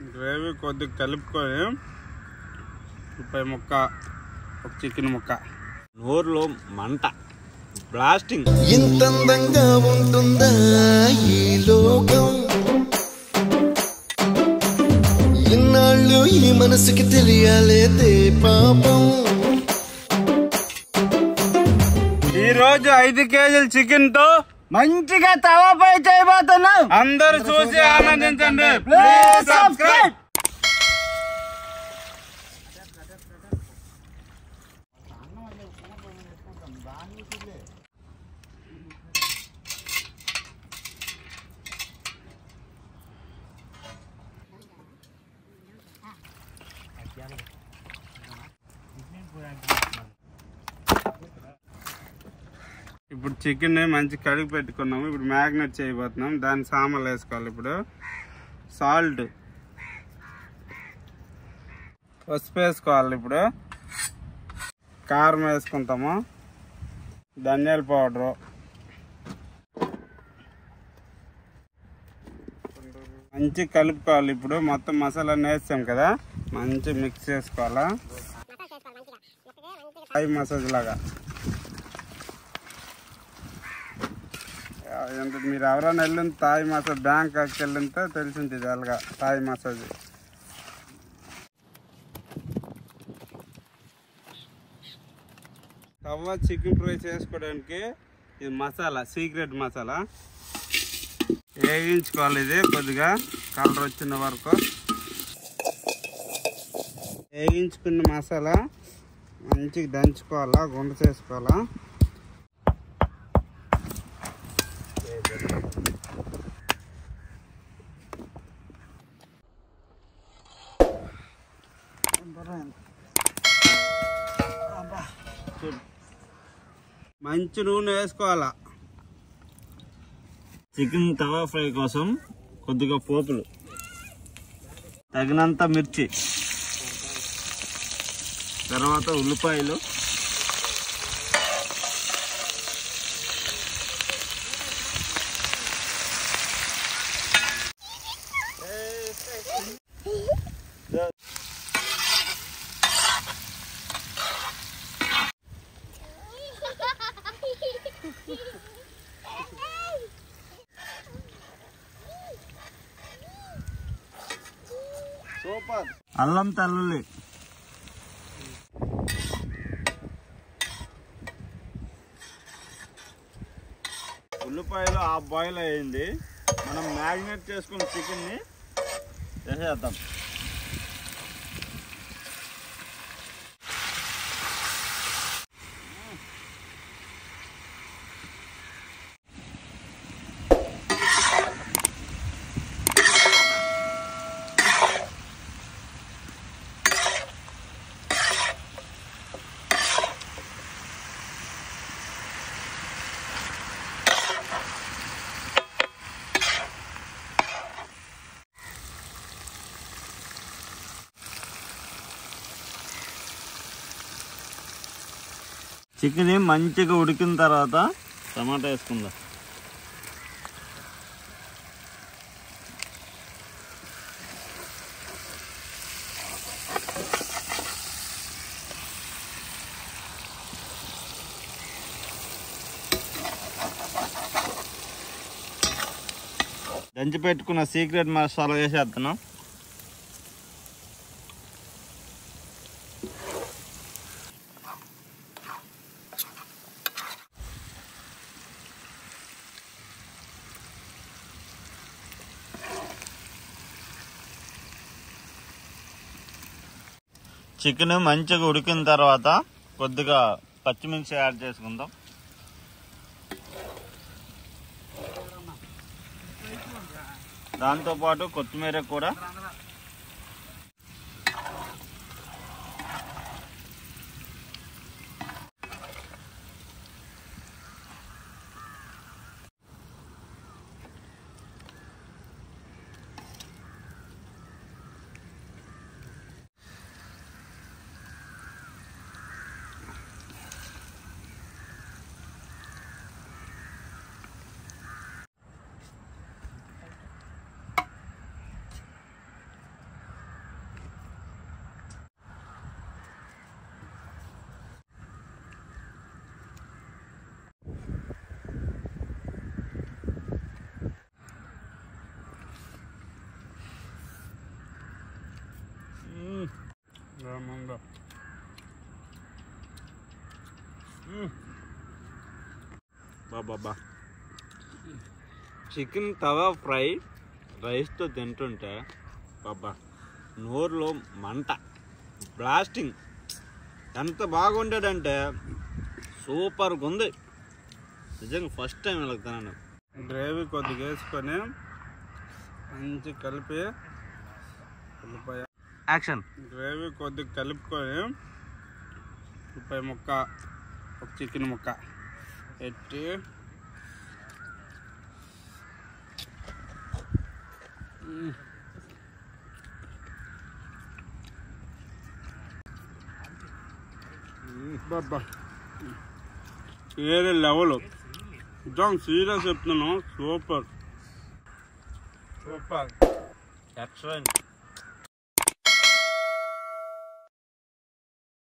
Gravy కొద్దిగా కలుపుకొని ఉల్లిపాయ ముక్క, ఒక చికెన్ ముక్క, నోరులో మంట బ్లాస్టింగ్. ఇంత అందంగా ఉంటుందా ఈ లోకం, ఇన్నాళ్ళు ఈ మనసుకి తెలియాలేదే పాపం. ఈరోజు 5 కేజీల చికెన్ తో మంచిగా తవాపై చేయబోతున్నాం. అందరూ చూసి ఆనందించండి. Please subscribe. ఇప్పుడు చికెన్ మంచి కడిగి పెట్టుకున్నాము. ఇప్పుడు మ్యాగ్నేట్ చేయబోతున్నాం. దాని సామాన్లు వేసుకోవాలి. ఇప్పుడు సాల్ట్, పసుపు వేసుకోవాలి. ఇప్పుడు కారం వేసుకుంటాము, ధనియాల పౌడరు, మంచి కలుపుకోవాలి. ఇప్పుడు మొత్తం మసాలా వేస్తాం కదా, మంచి మిక్స్ చేసుకోవాలా. థాయ్ మసాజ్ లాగా. మీరు ఎవరైనా వెళ్ళిన థాయ్ మసాజ్, బ్యాంకాక్ వెళ్ళితే తెలిసింది అలాగా థాయ్ మసాజ్. తవ్వ చికెన్ ఫ్రై చేసుకోవడానికి ఇది మసాలా, సీక్రెట్ మసాలా వేయించుకోవాలి. ఇది కొద్దిగా కలర్ వచ్చిన వరకు వేయించుకున్న మసాలా మంచిగా దంచుకోవాలా, గుండ చేసుకోవాలా. మంచి నూనె వేసుకోవాలా. చికెన్ తవా ఫ్రై కోసం కొద్దిగా పోపులు, తగినంత మిర్చి, తర్వాత ఉల్లిపాయలు, అల్లం తెల్లుల్లి, ఉల్లిపాయలు హాఫ్ బాయిల్ అయ్యింది. మనం మ్యారినేట్ చేసుకున్న చికెన్ని వేసేద్దాం. చికెన్ మంచిగా ఉడికిన తర్వాత టమాటా వేసుకుందాం. దంచి పెట్టుకున్న సీక్రెట్ మసాలా వేసేస్తున్నాం. చికెన్ మంచిగా ఉడికిన తర్వాత కొద్దిగా పచ్చిమిర్చి యాడ్ చేసుకుందాం. దాంతోపాటు కొత్తిమీర కూడా. బాబా చికెన్ తవా ఫ్రై రైస్తో తింటుంటే బాబా నోరులో మంట బ్లాస్టింగ్. ఎంత బాగుండేదంటే సూపర్గా ఉంది నిజంగా. ఫస్ట్ టైం వెళ్తాను. గ్రేవీ కొద్దిగా వేసుకొని మంచి కలిపి యాక్షన్. గ్రేవీ కొద్దిగా కలుపుకొని ఉల్లిపాయ ముక్క, ఒక చికెన్ ముక్క పెట్టి బాబా వేరే లెవెల్. నిజం సీరియస్ చెప్తున్నాను. సూపర్. ఎక్సలెంట్.